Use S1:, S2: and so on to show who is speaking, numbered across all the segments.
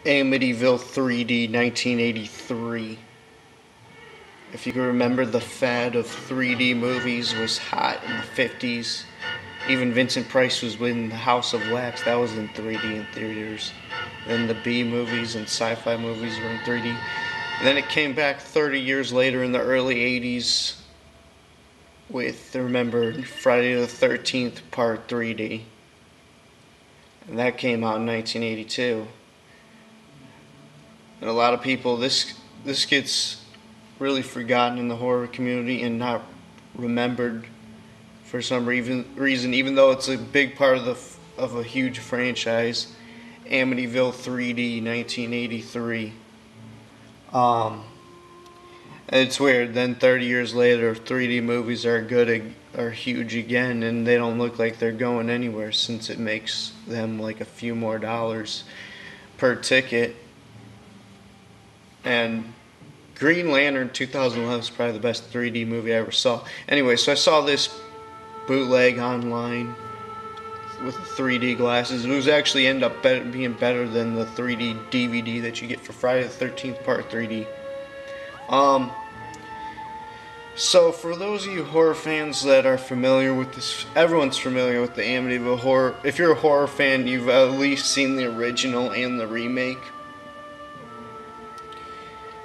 S1: Amityville 3D 1983. If you can remember, the fad of 3D movies was hot in the 50s. Even Vincent Price was in House of Wax. That was in 3D in theaters. Then the B movies and sci-fi movies were in 3D. And then it came back 30 years later in the early 80s with, remember, Friday the 13th Part 3D. And that came out in 1982. And a lot of people, this gets really forgotten in the horror community and not remembered for some reason, even though it's a big part of a huge franchise. Amityville 3D 1983. It's weird. Then 30 years later, 3D movies are huge again, and they don't look like they're going anywhere since it makes them like a few more dollars per ticket. And Green Lantern 2011 is probably the best 3D movie I ever saw. Anyway, so I saw this bootleg online with 3D glasses. It was actually ended up being better than the 3D DVD that you get for Friday the 13th Part 3D. So for those of you horror fans that are familiar with this, everyone's familiar with the Amityville horror. If you're a horror fan, you've at least seen the original and the remake.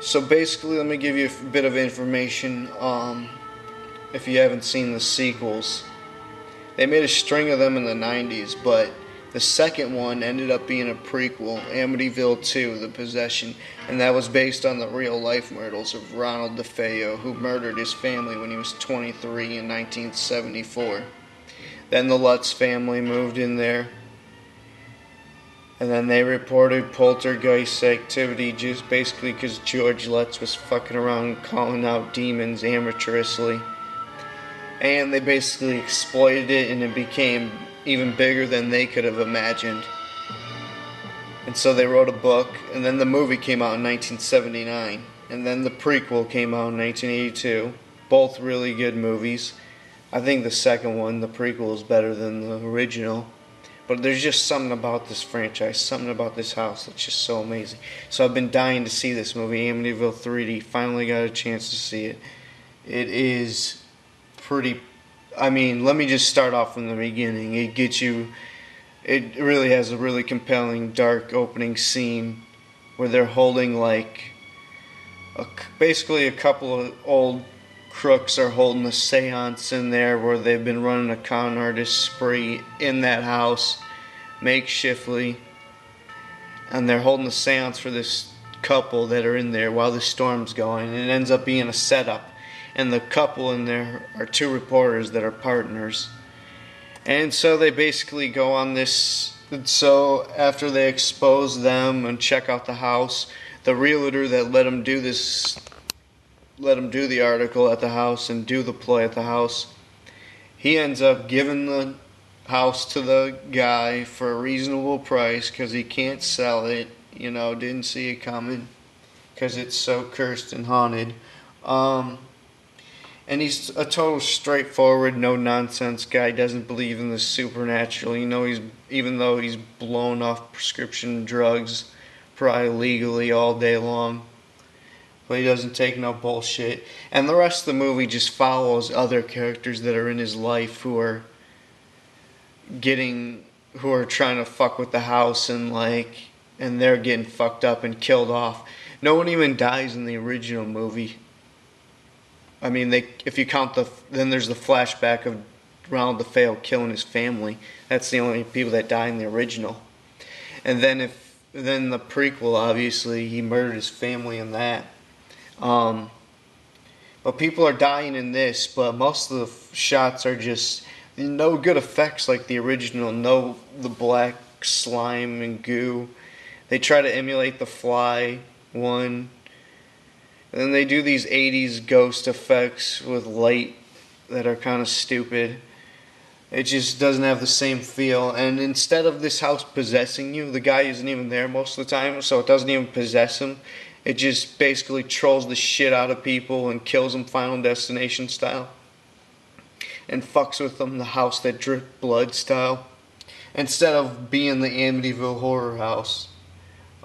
S1: So basically, let me give you a bit of information. If you haven't seen the sequels, they made a string of them in the 90s, but the second one ended up being a prequel, Amityville 2, The Possession, and that was based on the real-life murders of Ronald DeFeo, who murdered his family when he was 23 in 1974. Then the Lutz family moved in there, and then they reported poltergeist activity just basically because George Lutz was fucking around calling out demons amateurishly. And they basically exploited it, and it became even bigger than they could have imagined. And so they wrote a book, and then the movie came out in 1979, and then the prequel came out in 1982. Both really good movies. I think the second one, the prequel, is better than the original. But there's just something about this franchise, something about this house that's just so amazing. So I've been dying to see this movie, Amityville 3D. Finally got a chance to see it. It is pretty... I mean, let me just start off from the beginning. It really has a really compelling, dark opening scene where they're holding basically a couple of old crooks are holding a seance in there where they've been running a con artist spree in that house, makeshiftly, and they're holding a seance for this couple that are in there while the storm's going, and it ends up being a setup. And the couple in there are two reporters that are partners. And so they basically go on this. And so after they expose them and check out the house, the realtor that let them do the article at the house and do the ploy at the house, he ends up giving the house to the guy for a reasonable price because he can't sell it. Didn't see it coming because it's so cursed and haunted. And he's a total straightforward, no-nonsense guy. Doesn't believe in the supernatural. Even though he's blown off prescription drugs, probably legally all day long. But he doesn't take no bullshit. And the rest of the movie just follows other characters that are in his life who are trying to fuck with the house and they're getting fucked up and killed off. No one even dies in the original movie. I mean, if you count then there's the flashback of Ronald DeFeo killing his family. That's the only people that die in the original. And then the prequel, obviously, he murdered his family in that. But people are dying in this, but most of the shots are just no good effects like the original. No, the black slime and goo. They try to emulate the Fly one. And then they do these 80s ghost effects with light that are kind of stupid. It just doesn't have the same feel. And instead of this house possessing you, the guy isn't even there most of the time, so it doesn't even possess him. It just basically trolls the shit out of people and kills them Final Destination style. And fucks with them the house that dripped blood style. Instead of being the Amityville horror house.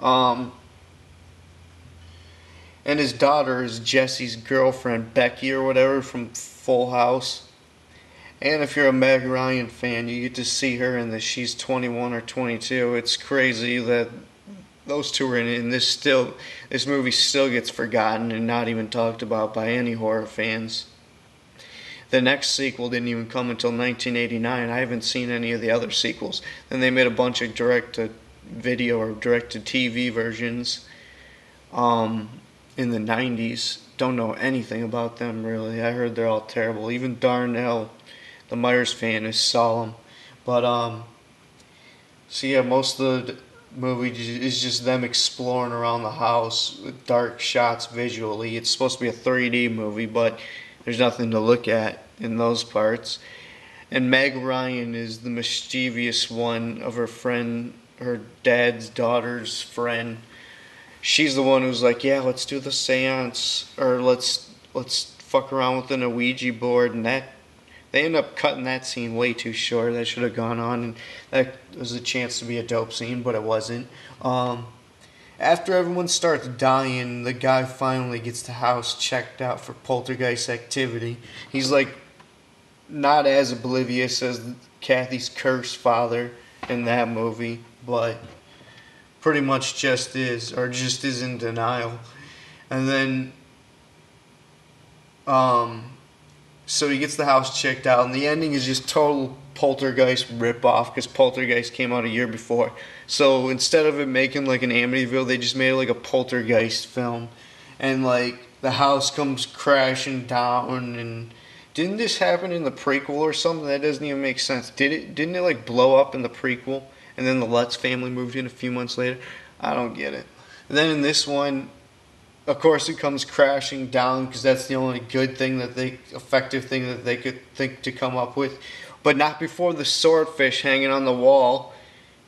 S1: Um, and his daughter is Jesse's girlfriend, Becky or whatever, from Full House. And if you're a Meg Ryan fan, you get to see her in this. She's 21 or 22. It's crazy that those two are in it, and this movie still gets forgotten and not even talked about by any horror fans. The next sequel didn't even come until 1989. I haven't seen any of the other sequels. Then they made a bunch of direct-to-video or direct-to-TV versions in the 90s. Don't know anything about them, really. I heard they're all terrible. Even Darnell, the Myers fan, is solemn. But, so yeah, most of the movie is just them exploring around the house with dark shots visually. It's supposed to be a 3D movie, but there's nothing to look at in those parts. And Meg Ryan is the mischievous one of her dad's daughter's friend. She's the one who's like, yeah, let's do the seance, or let's fuck around with an Ouija board, and that they end up cutting that scene way too short. That should have gone on, and that was a chance to be a dope scene, but it wasn't. After everyone starts dying, the guy finally gets the house checked out for poltergeist activity. He's like not as oblivious as Kathy's cursed father in that movie, but pretty much just is in denial. And then so he gets the house checked out, and the ending is just total Poltergeist ripoff because Poltergeist came out a year before. So instead of it making like an Amityville, they just made it like a Poltergeist film, and like the house comes crashing down. And didn't this happen in the prequel or something? That doesn't even make sense. Didn't it like blow up in the prequel, and then the Lutz family moved in a few months later? I don't get it. And then in this one, of course, it comes crashing down because that's the only effective thing that they could think to come up with. But not before the swordfish hanging on the wall.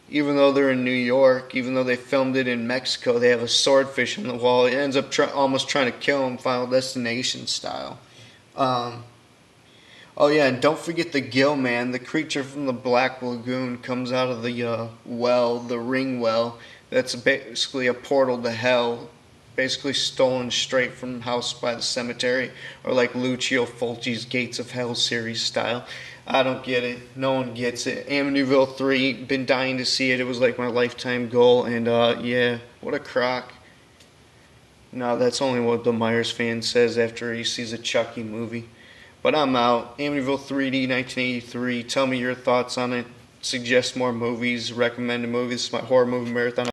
S1: Even though they're in New York, even though they filmed it in Mexico, they have a swordfish on the wall. It ends up almost trying to kill him, Final Destination style. Oh yeah, and don't forget the Gill Man, the creature from the Black Lagoon, comes out of the well, the ring well. That's basically a portal to hell, basically stolen straight from House by the Cemetery, or like Lucio Fulci's Gates of Hell series style. I don't get it. No one gets it. Amityville 3, been dying to see it. It was like my lifetime goal, and yeah, what a crock. No, that's only what the Myers fan says after he sees a Chucky movie. But I'm out. Amityville 3D 1983. Tell me your thoughts on it. Suggest more movies. Recommend a movie. This is my horror movie marathon.